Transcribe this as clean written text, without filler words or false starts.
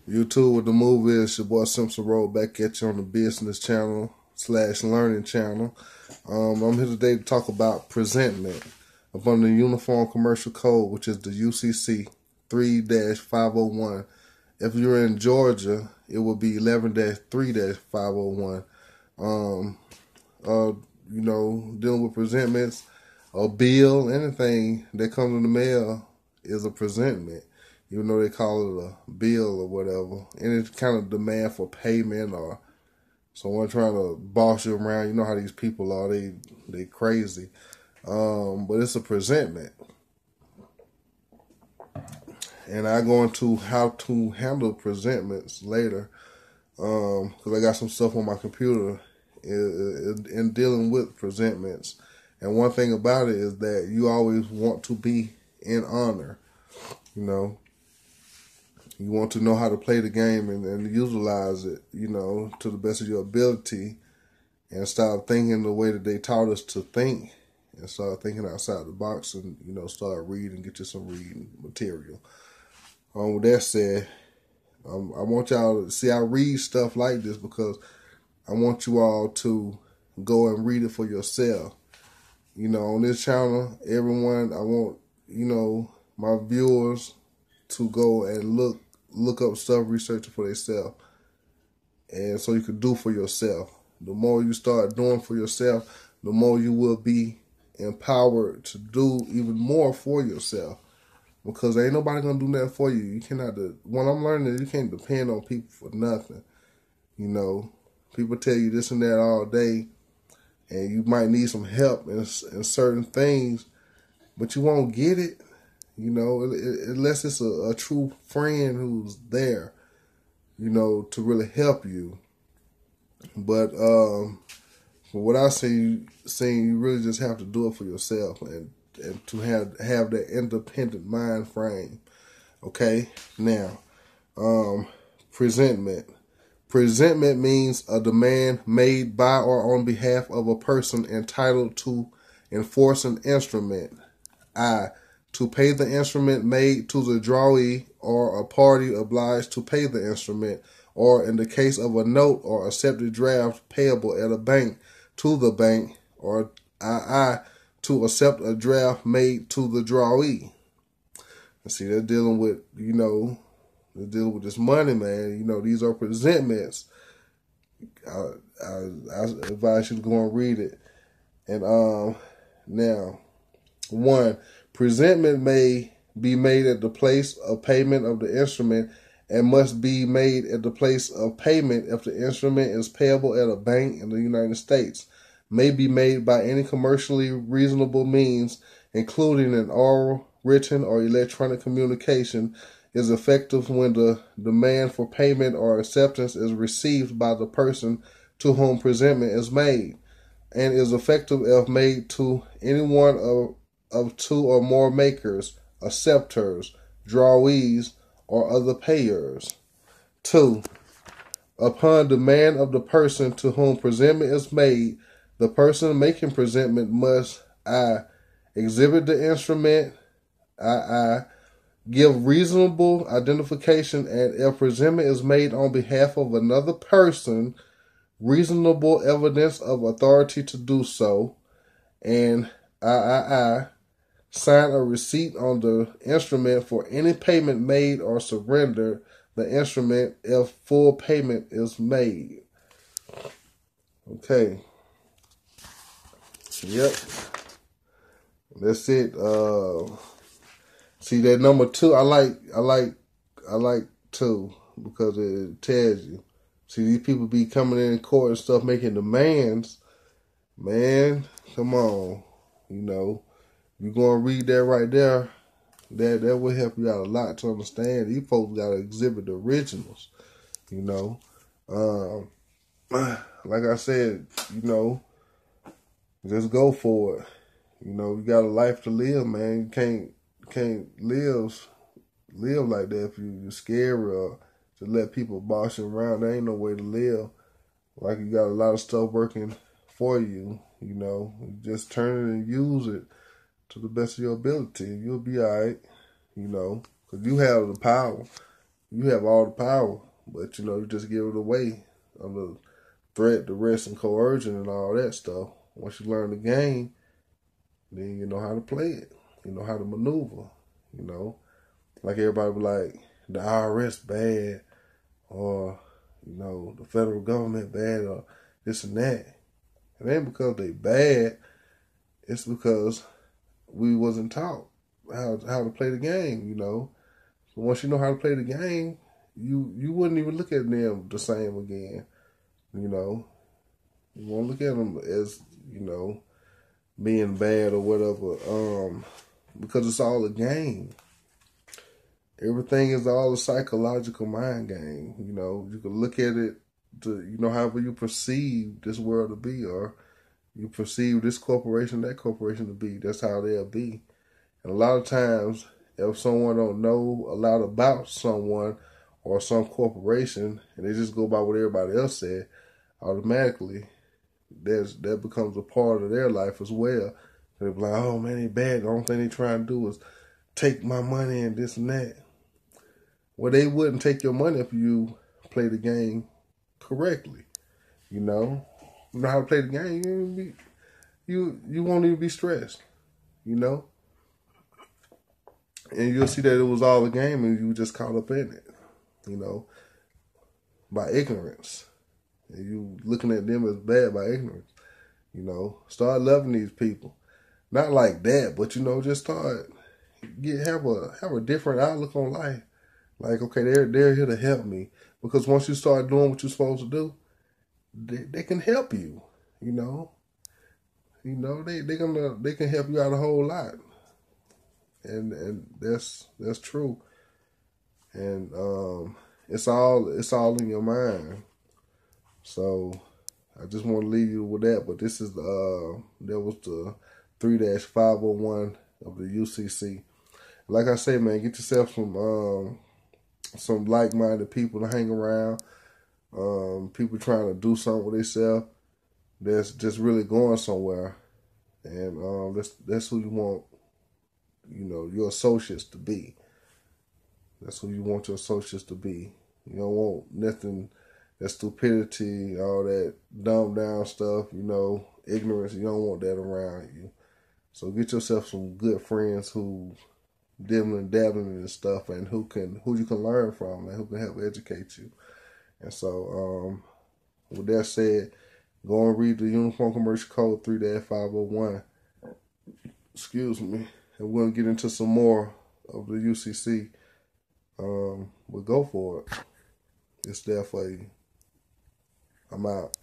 YouTube with the movie. It's your boy Simpson Road back at you on the business channel / learning channel. I'm here today to talk about presentment upon the Uniform Commercial Code, which is the UCC 3-501. If you're in Georgia, it will be 11-3-501. Dealing with presentments, a bill, anything that comes in the mail is a presentment. Even though they call it a bill or whatever. Any kind of demand for payment or someone trying to boss you around. You know how these people are. They crazy. But it's a presentment. And I go into how to handle presentments later. Because I got some stuff on my computer in dealing with presentments. And one thing about it is that you always want to be in honor. You know. You want to know how to play the game and utilize it, to the best of your ability, and stop thinking the way that they taught us to think, and start thinking outside the box, and start reading, get you some reading material. With that said, I want y'all to see I read stuff like this because I want you all to go and read it for yourself. On this channel, everyone, I want my viewers to go and look up stuff, research it for themselves, and so you can do for yourself. The more you start doing for yourself, the more you will be empowered to do even more for yourself, because ain't nobody gonna do nothing for you. You cannot. What I'm learning is you can't depend on people for nothing. People tell you this and that all day, and you might need some help in certain things, but you won't get it. Unless it's a true friend who's there, to really help you. But from what I see, you really just have to do it for yourself and to have that independent mind frame. Okay, now, presentment. Presentment means a demand made by or on behalf of a person entitled to enforce an instrument. To pay the instrument made to the drawee or a party obliged to pay the instrument, or in the case of a note or accepted draft payable at a bank to the bank, or to accept a draft made to the drawee. See, they're dealing with, they're dealing with this money, man. These are presentments. I advise you to go and read it. And now, 1. Presentment may be made at the place of payment of the instrument and must be made at the place of payment if the instrument is payable at a bank in the United States. May be made by any commercially reasonable means, including an oral, written, or electronic communication, is effective when the demand for payment or acceptance is received by the person to whom presentment is made, and is effective if made to any one of two or more makers, acceptors, drawees, or other payers. 2. Upon demand of the person to whom presentment is made, the person making presentment must exhibit the instrument, give reasonable identification, and if presentment is made on behalf of another person, reasonable evidence of authority to do so, and sign a receipt on the instrument for any payment made or surrender the instrument if full payment is made. Okay. Yep. That's it. See that number 2, I like 2 because it tells you. See, these people be coming in court and stuff making demands. Man, come on. You're going to read that right there. That will help you out a lot to understand. These folks got to exhibit the originals. Like I said, just go for it. You got a life to live, man. You can't live like that if you're scared or to let people boss you around. There ain't no way to live. Like you got a lot of stuff working for you. Just turn it and use it to the best of your ability. You'll be all right, because you have the power. You have all the power, but you just give it away under threat, duress, and coercion and all that stuff. Once you learn the game, then you know how to play it. You know how to maneuver. Like everybody be like, the IRS bad, or the federal government bad, or this and that. It ain't because they bad. It's because we wasn't taught how to play the game. So once you know how to play the game, you wouldn't even look at them the same again. You won't look at them as being bad or whatever. Because it's all a game. Everything is all a psychological mind game. You can look at it to however you perceive this world to be, or you perceive this corporation, that corporation to be. That's how they'll be. And a lot of times, if someone don't know a lot about someone or some corporation, and they just go by what everybody else said, automatically that becomes a part of their life as well. They're like, oh man, they bad. The only thing they trying to do is take my money and this and that. Well, they wouldn't take your money if you play the game correctly. You know how to play the game. You won't even be stressed. And you'll see that it was all a game, and you were just caught up in it. By ignorance, and you looking at them as bad by ignorance. Start loving these people, not like that, but just start have a different outlook on life. Like, okay, they're here to help me, because once you start doing what you're supposed to do, they can help you. They can help you out a whole lot, and that's true. And it's all in your mind. So I just want to leave you with that. But this is that was the 3-501 of the UCC. Like I say, man, get yourself some like-minded people to hang around. People trying to do something with themselves that's just really going somewhere, and that's who you want. Your associates to be. That's who you want your associates to be. You don't want nothing, that stupidity, all that dumbed down stuff, ignorance. You don't want that around you. So get yourself some good friends who dibbling, dabbling and stuff, and who you can learn from, and who can help educate you. And so, with that said, go and read the Uniform Commercial Code 3-501. Excuse me. And we're going to get into some more of the UCC. We'll go for it. It's there for you. I'm out.